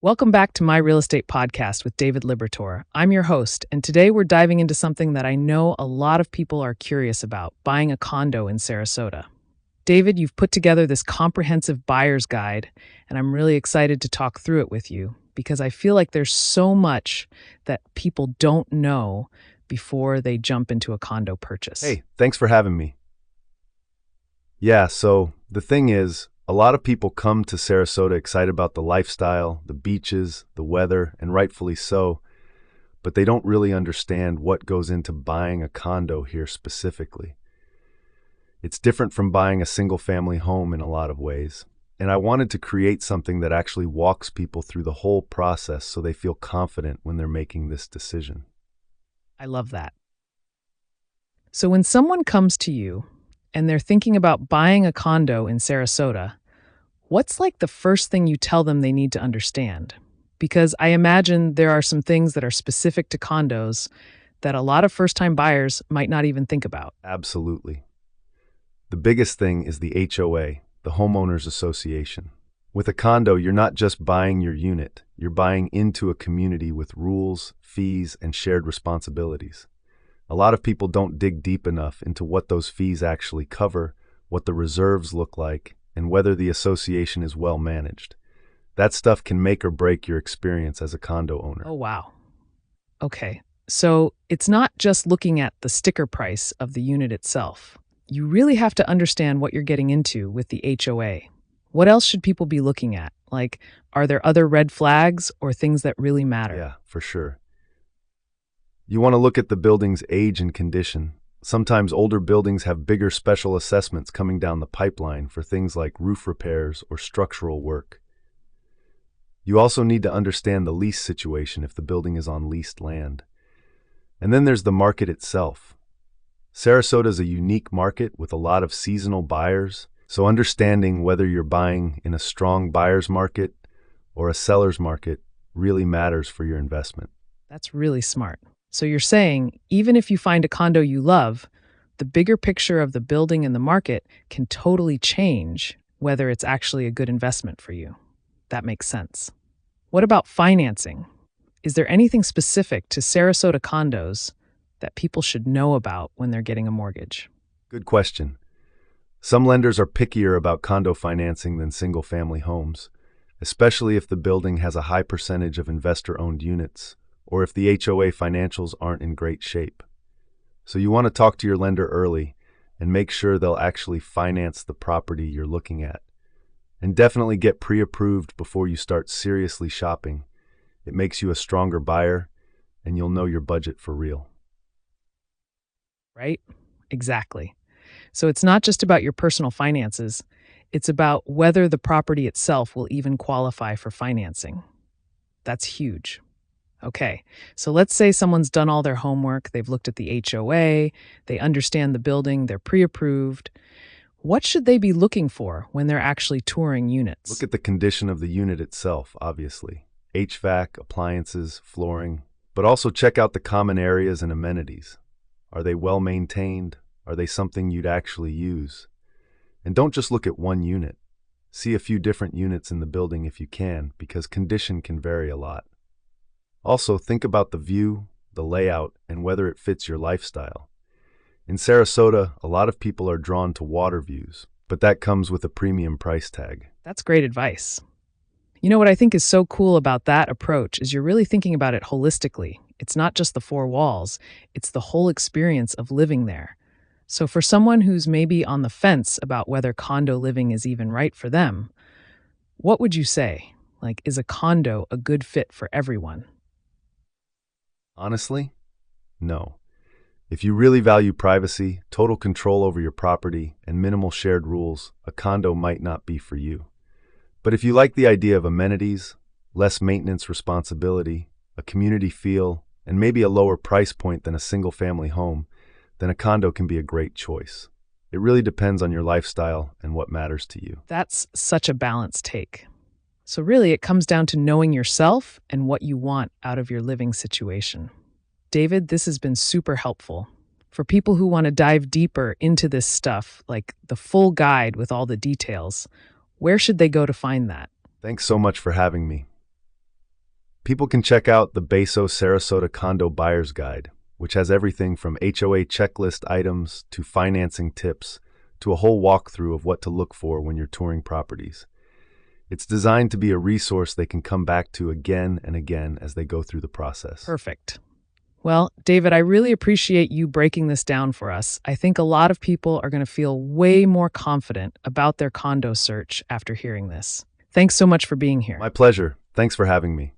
Welcome back to my real estate podcast with David Libertor. I'm your host, and today we're diving into something that I know a lot of people are curious about: buying a condo in Sarasota. David, you've put together this comprehensive buyer's guide, and I'm really excited to talk through it with you because I feel like there's so much that people don't know before they jump into a condo purchase. Hey, thanks for having me. Yeah, so the thing is, a lot of people come to Sarasota excited about the lifestyle, the beaches, the weather, and rightfully so, but they don't really understand what goes into buying a condo here specifically. It's different from buying a single-family home in a lot of ways, and I wanted to create something that actually walks people through the whole process so they feel confident when they're making this decision. I love that. So when someone comes to you and they're thinking about buying a condo in Sarasota, what's like the first thing you tell them they need to understand? Because I imagine there are some things that are specific to condos that a lot of first-time buyers might not even think about. Absolutely. The biggest thing is the HOA, the Homeowners Association. With a condo, you're not just buying your unit, you're buying into a community with rules, fees, and shared responsibilities. A lot of people don't dig deep enough into what those fees actually cover, what the reserves look like, and whether the association is well managed. That stuff can make or break your experience as a condo owner. Oh, wow. Okay, so it's not just looking at the sticker price of the unit itself. You really have to understand what you're getting into with the HOA. What else should people be looking at? Like, are there other red flags or things that really matter? Yeah, for sure. You want to look at the building's age and condition. Sometimes older buildings have bigger special assessments coming down the pipeline for things like roof repairs or structural work. You also need to understand the lease situation if the building is on leased land. And then there's the market itself. Sarasota is a unique market with a lot of seasonal buyers, so understanding whether you're buying in a strong buyer's market or a seller's market really matters for your investment. That's really smart. So you're saying, even if you find a condo you love, the bigger picture of the building and the market can totally change whether it's actually a good investment for you. That makes sense. What about financing? Is there anything specific to Sarasota condos that people should know about when they're getting a mortgage? Good question. Some lenders are pickier about condo financing than single-family homes, especially if the building has a high percentage of investor-owned units, or if the HOA financials aren't in great shape. So you want to talk to your lender early and make sure they'll actually finance the property you're looking at. And definitely get pre-approved before you start seriously shopping. It makes you a stronger buyer, and you'll know your budget for real. Right? Exactly. So it's not just about your personal finances, it's about whether the property itself will even qualify for financing. That's huge. Okay, so let's say someone's done all their homework, they've looked at the HOA, they understand the building, they're pre-approved. What should they be looking for when they're actually touring units? Look at the condition of the unit itself, obviously. HVAC, appliances, flooring, but also check out the common areas and amenities. Are they well maintained? Are they something you'd actually use? And don't just look at one unit. See a few different units in the building if you can, because condition can vary a lot. Also, think about the view, the layout, and whether it fits your lifestyle. In Sarasota, a lot of people are drawn to water views, but that comes with a premium price tag. That's great advice. You know what I think is so cool about that approach is you're really thinking about it holistically. It's not just the four walls, it's the whole experience of living there. So for someone who's maybe on the fence about whether condo living is even right for them, what would you say? Like, is a condo a good fit for everyone? Honestly, no. If you really value privacy, total control over your property, and minimal shared rules, a condo might not be for you. But if you like the idea of amenities, less maintenance responsibility, a community feel, and maybe a lower price point than a single-family home, then a condo can be a great choice. It really depends on your lifestyle and what matters to you. That's such a balanced take. So really, it comes down to knowing yourself and what you want out of your living situation. David, this has been super helpful. For people who want to dive deeper into this stuff, like the full guide with all the details, where should they go to find that? Thanks so much for having me. People can check out the Bayso Sarasota Condo Buyer's Guide, which has everything from HOA checklist items to financing tips to a whole walkthrough of what to look for when you're touring properties. It's designed to be a resource they can come back to again and again as they go through the process. Perfect. Well, David, I really appreciate you breaking this down for us. I think a lot of people are going to feel way more confident about their condo search after hearing this. Thanks so much for being here. My pleasure. Thanks for having me.